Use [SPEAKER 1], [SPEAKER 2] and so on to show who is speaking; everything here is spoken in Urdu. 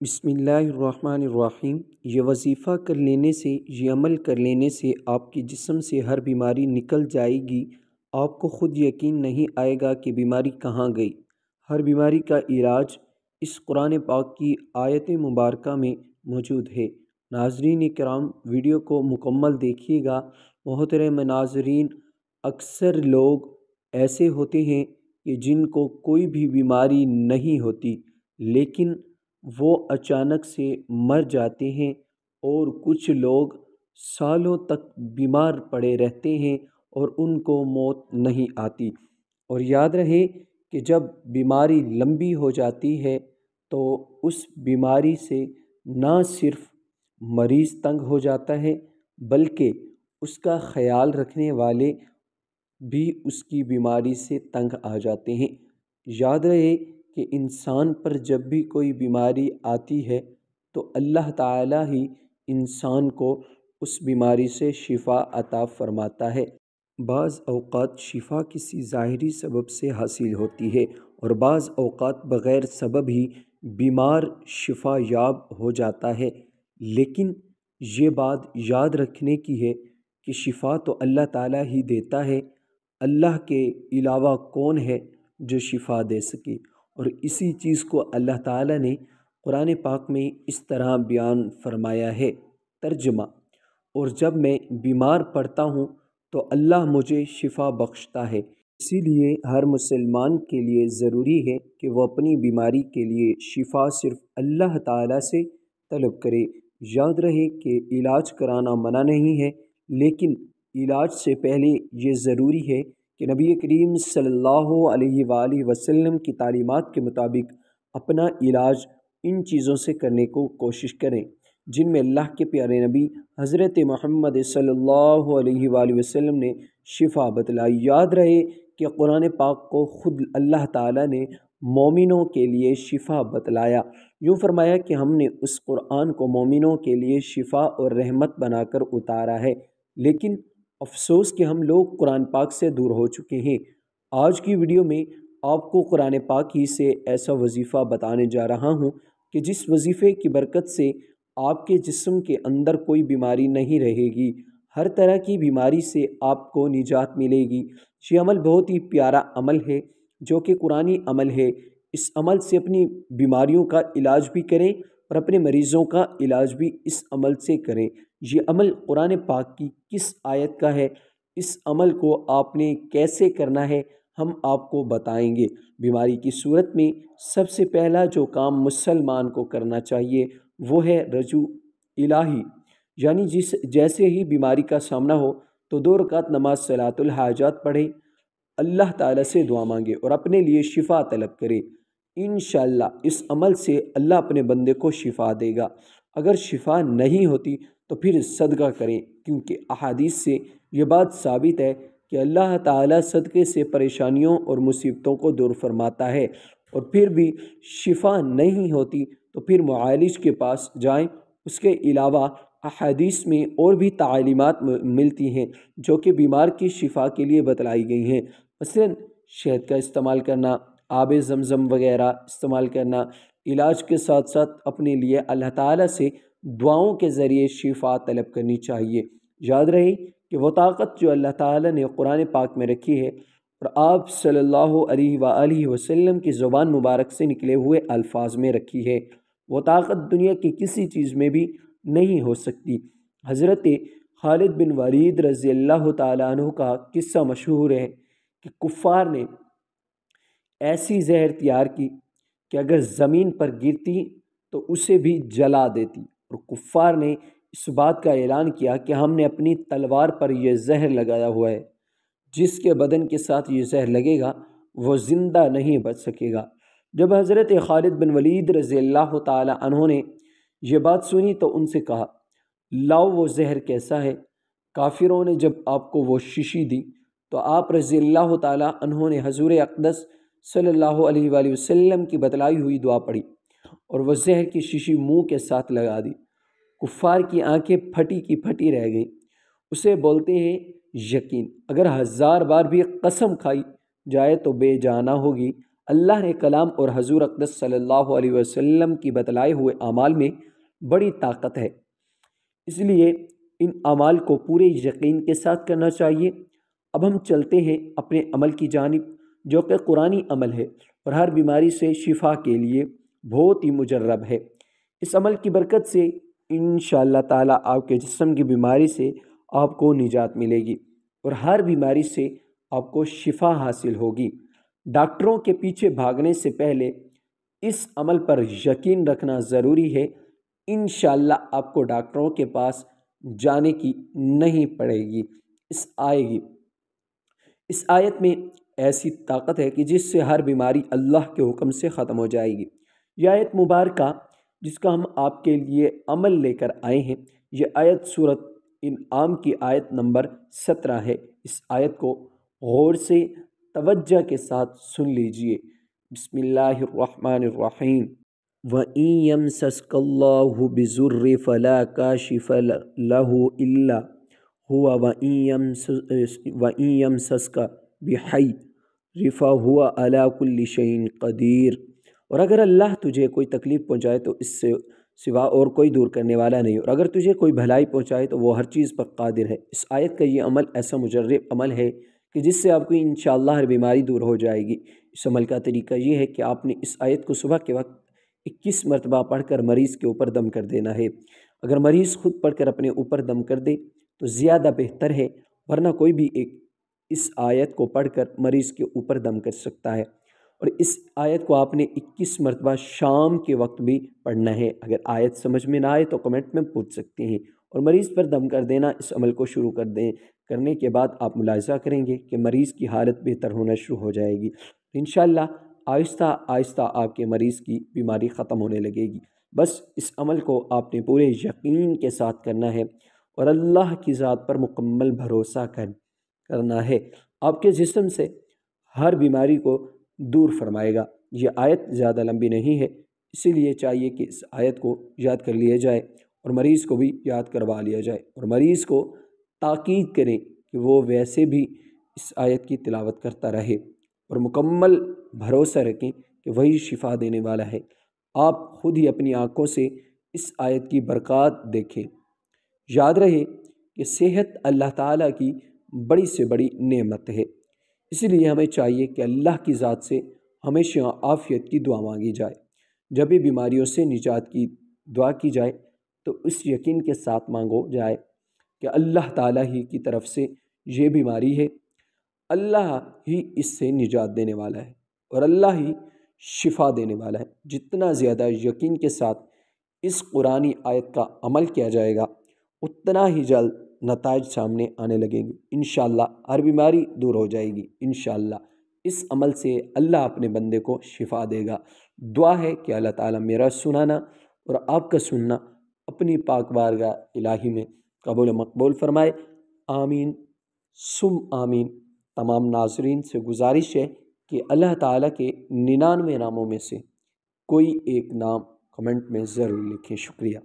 [SPEAKER 1] بسم اللہ الرحمن الرحیم۔ یہ وظیفہ کر لینے سے، یہ عمل کر لینے سے آپ کے جسم سے ہر بیماری نکل جائے گی۔ آپ کو خود یقین نہیں آئے گا کہ بیماری کہاں گئی۔ ہر بیماری کا علاج اس قرآن پاک کی آیت مبارکہ میں موجود ہے۔ ناظرین کرام، ویڈیو کو مکمل دیکھیے گا۔ محترم ناظرین، اکثر لوگ ایسے ہوتے ہیں کہ جن کو کوئی بھی بیماری نہیں ہوتی، لیکن وہ اچانک سے مر جاتے ہیں، اور کچھ لوگ سالوں تک بیمار پڑے رہتے ہیں اور ان کو موت نہیں آتی۔ اور یاد رہے کہ جب بیماری لمبی ہو جاتی ہے تو اس بیماری سے نہ صرف مریض تنگ ہو جاتا ہے، بلکہ اس کا خیال رکھنے والے بھی اس کی بیماری سے تنگ آ جاتے ہیں۔ یاد رہے کہ انسان پر جب بھی کوئی بیماری آتی ہے تو اللہ تعالیٰ ہی انسان کو اس بیماری سے شفا عطا فرماتا ہے۔ بعض اوقات شفا کسی ظاہری سبب سے حاصل ہوتی ہے، اور بعض اوقات بغیر سبب ہی بیمار شفا یاب ہو جاتا ہے۔ لیکن یہ بات یاد رکھنے کی ہے کہ شفا تو اللہ تعالیٰ ہی دیتا ہے۔ اللہ کے علاوہ کون ہے جو شفا دے سکے؟ اور اسی چیز کو اللہ تعالیٰ نے قرآن پاک میں اس طرح بیان فرمایا ہے۔ ترجمہ: اور جب میں بیمار پڑتا ہوں تو اللہ مجھے شفا بخشتا ہے۔ اسی لیے ہر مسلمان کے لیے ضروری ہے کہ وہ اپنی بیماری کے لیے شفا صرف اللہ تعالیٰ سے طلب کرے۔ یاد رہے کہ علاج کرانا منع نہیں ہے، لیکن علاج سے پہلے یہ ضروری ہے کہ نبی کریم صلی اللہ علیہ وآلہ وسلم کی تعلیمات کے مطابق اپنا علاج ان چیزوں سے کرنے کو کوشش کریں جن میں اللہ کے پیارے نبی حضرت محمد صلی اللہ علیہ وآلہ وسلم نے شفا بتلائی۔ یاد رہے کہ قرآن پاک کو خود اللہ تعالیٰ نے مومنوں کے لیے شفا بتلایا۔ یوں فرمایا کہ ہم نے اس قرآن کو مومنوں کے لیے شفا اور رحمت بنا کر اتارا ہے۔ لیکن افسوس کہ ہم لوگ قرآن پاک سے دور ہو چکے ہیں۔ آج کی ویڈیو میں آپ کو قرآن پاک ہی سے ایسا وظیفہ بتانے جا رہا ہوں کہ جس وظیفے کی برکت سے آپ کے جسم کے اندر کوئی بیماری نہیں رہے گی، ہر طرح کی بیماری سے آپ کو نجات ملے گی۔ یہ عمل بہت ہی پیارا عمل ہے جو کہ قرآنی عمل ہے۔ اس عمل سے اپنی بیماریوں کا علاج بھی کریں اور اپنے مریضوں کا علاج بھی اس عمل سے کریں۔ یہ عمل قرآن پاک کی کس آیت کا ہے، اس عمل کو آپ نے کیسے کرنا ہے، ہم آپ کو بتائیں گے۔ بیماری کی صورت میں سب سے پہلا جو کام مسلمان کو کرنا چاہیے وہ ہے رجوع الہی، یعنی جیسے ہی بیماری کا سامنا ہو تو 2 رکعت نماز صلاۃ الحاجات پڑھیں، اللہ تعالیٰ سے دعا مانگے اور اپنے لیے شفا طلب کرے۔ انشاءاللہ اس عمل سے اللہ اپنے بندے کو شفا دے گا۔ اگر شفا نہیں ہوتی تو پھر صدقہ کریں، کیونکہ احادیث سے یہ بات ثابت ہے کہ اللہ تعالیٰ صدقے سے پریشانیوں اور مصیبتوں کو دور فرماتا ہے۔ اور پھر بھی شفا نہیں ہوتی تو پھر معالج کے پاس جائیں۔ اس کے علاوہ احادیث میں اور بھی تعلیمات ملتی ہیں جو کہ بیمار کی شفا کے لیے بتلائی گئی ہیں، مثلاً شہد کا استعمال کرنا، آب زمزم وغیرہ استعمال کرنا، علاج کے ساتھ ساتھ اپنے لیے اللہ تعالیٰ سے دعاؤں کے ذریعے شفا طلب کرنی چاہیے۔ یاد رہے کہ وہ طاقت جو اللہ تعالیٰ نے قرآن پاک میں رکھی ہے اور آپ صلی اللہ علیہ وآلہ وسلم کی زبان مبارک سے نکلے ہوئے الفاظ میں رکھی ہے، وہ طاقت دنیا کی کسی چیز میں بھی نہیں ہو سکتی۔ حضرت خالد بن ولید رضی اللہ تعالیٰ عنہ کا قصہ مشہور ہے کہ کفار نے ایسی زہر تیار کی کہ اگر زمین پر گرتی تو اسے بھی جلا دیتی، اور کفار نے اس بات کا اعلان کیا کہ ہم نے اپنی تلوار پر یہ زہر لگایا ہوا ہے، جس کے بدن کے ساتھ یہ زہر لگے گا وہ زندہ نہیں بچ سکے گا۔ جب حضرت خالد بن ولید رضی اللہ تعالیٰ عنہ نے یہ بات سنی تو ان سے کہا، لاؤ وہ زہر کیسا ہے؟ کافروں نے جب آپ کو وہ شیشی دی تو آپ رضی اللہ تعالیٰ عنہ نے حضور اقدس صلی اللہ علیہ وآلہ وسلم کی بتلائی ہوئی دعا پڑھی اور وہ زہر کی شیشی منہ کے ساتھ لگا دی۔ کفار کی آنکھیں پھٹی کی پھٹی رہ گئیں۔ اسے بولتے ہیں یقین، اگر 1000 بار بھی قسم کھائی جائے تو بے جانا ہوگی۔ اللہ نے کلام اور حضور اقدس صلی اللہ علیہ وسلم کی بتلائے ہوئے اعمال میں بڑی طاقت ہے، اس لیے ان اعمال کو پورے یقین کے ساتھ کرنا چاہیے۔ اب ہم چلتے ہیں اپنے عمل کی جانب، جو کہ قرآنی عمل ہے اور ہر بیماری سے شفا کے لیے بہت ہی مجرب ہے۔ اس عمل کی برکت سے انشاءاللہ تعالیٰ آپ کے جسم کی بیماری سے آپ کو نجات ملے گی اور ہر بیماری سے آپ کو شفا حاصل ہوگی۔ ڈاکٹروں کے پیچھے بھاگنے سے پہلے اس عمل پر یقین رکھنا ضروری ہے۔ انشاءاللہ آپ کو ڈاکٹروں کے پاس جانے کی نہیں پڑے گی، اس آیت میں ایسی طاقت ہے کہ جس سے ہر بیماری اللہ کے حکم سے ختم ہو جائے گی۔ یہ آیت مبارکہ جس کا ہم آپ کے لیے عمل لے کر آئے ہیں، یہ آیت سورۃ انعام کی آیت نمبر 17 ہے۔ اس آیت کو غور سے توجہ کے ساتھ سن لیجئے۔ بسم اللہ الرحمن الرحیم۔ وَإِن يَمْسَسْكَ اللَّهُ بِضُرٍّ فَلَا كَاشِفَ لَهُ إِلَّا هُوَ وَإِن يَمْسَسْكَ بِخَيْرٍ فَهُوَ عَلَى كُلِّ شَيْءٍ قَدِيرٌ۔ اور اگر اللہ تجھے کوئی تکلیف پہنچائے تو اس سے سوا اور کوئی دور کرنے والا نہیں، اور اگر تجھے کوئی بھلائی پہنچائے تو وہ ہر چیز پر قادر ہے۔ اس آیت کا یہ عمل ایسا مجرب عمل ہے کہ جس سے آپ کو انشاءاللہ ہر بیماری دور ہو جائے گی۔ اس عمل کا طریقہ یہ ہے کہ آپ نے اس آیت کو صبح کے وقت 21 مرتبہ پڑھ کر مریض کے اوپر دم کر دینا ہے۔ اگر مریض خود پڑھ کر اپنے اوپر دم کر دے تو زیادہ بہتر ہے، ورنہ کوئی بھی ایک اس آیت کو پڑھ کر مریض کے اوپر دم کر سکتا ہے۔ اور اس آیت کو آپ نے 21 مرتبہ شام کے وقت بھی پڑھنا ہے۔ اگر آیت سمجھ میں نہ آئے تو کمنٹ میں پوچھ سکتے ہیں۔ اور مریض پر دم کر دینا، اس عمل کو شروع کرنے کے بعد آپ ملاحظہ کریں گے کہ مریض کی حالت بہتر ہونا شروع ہو جائے گی۔ انشاءاللہ آہستہ آہستہ آپ کے مریض کی بیماری ختم ہونے لگے گی۔ بس اس عمل کو آپ نے پورے یقین کے ساتھ کرنا ہے اور اللہ کی ذات پر مکمل بھروسہ کرنا ہے۔ آپ کے جسم سے ہر بیماری کو دور فرمائے گا۔ یہ آیت زیادہ لمبی نہیں ہے، اسی لیے چاہیے کہ اس آیت کو یاد کر لیا جائے اور مریض کو بھی یاد کروا لیا جائے، اور مریض کو تاکید کریں کہ وہ ویسے بھی اس آیت کی تلاوت کرتا رہے اور مکمل بھروسہ رکھیں کہ وہی شفا دینے والا ہے۔ آپ خود ہی اپنی آنکھوں سے اس آیت کی برکات دیکھیں۔ یاد رہے کہ صحت اللہ تعالیٰ کی بڑی سے بڑی نعمت ہے، اس لیے ہمیں چاہیے کہ اللہ کی ذات سے ہمیشہ عافیت کی دعا مانگی جائے۔ جب بھی بیماریوں سے نجات کی دعا کی جائے تو اس یقین کے ساتھ مانگو جائے کہ اللہ تعالیٰ ہی کی طرف سے یہ بیماری ہے، اللہ ہی اس سے نجات دینے والا ہے اور اللہ ہی شفا دینے والا ہے۔ جتنا زیادہ یقین کے ساتھ اس قرآنی آیت کا عمل کیا جائے گا اتنا ہی جلد نتائج سامنے آنے لگیں گے۔ انشاءاللہ ہر بیماری دور ہو جائے گی۔ انشاءاللہ اس عمل سے اللہ اپنے بندے کو شفا دے گا۔ دعا ہے کہ اللہ تعالیٰ میرا سنانا اور آپ کا سننا اپنی پاک بارگاہ الہی میں قبول و مقبول فرمائے۔ آمین ثم آمین۔ تمام ناظرین سے گزارش ہے کہ اللہ تعالیٰ کے 99 ناموں میں سے کوئی ایک نام کمنٹ میں ضرور لکھیں۔ شکریہ۔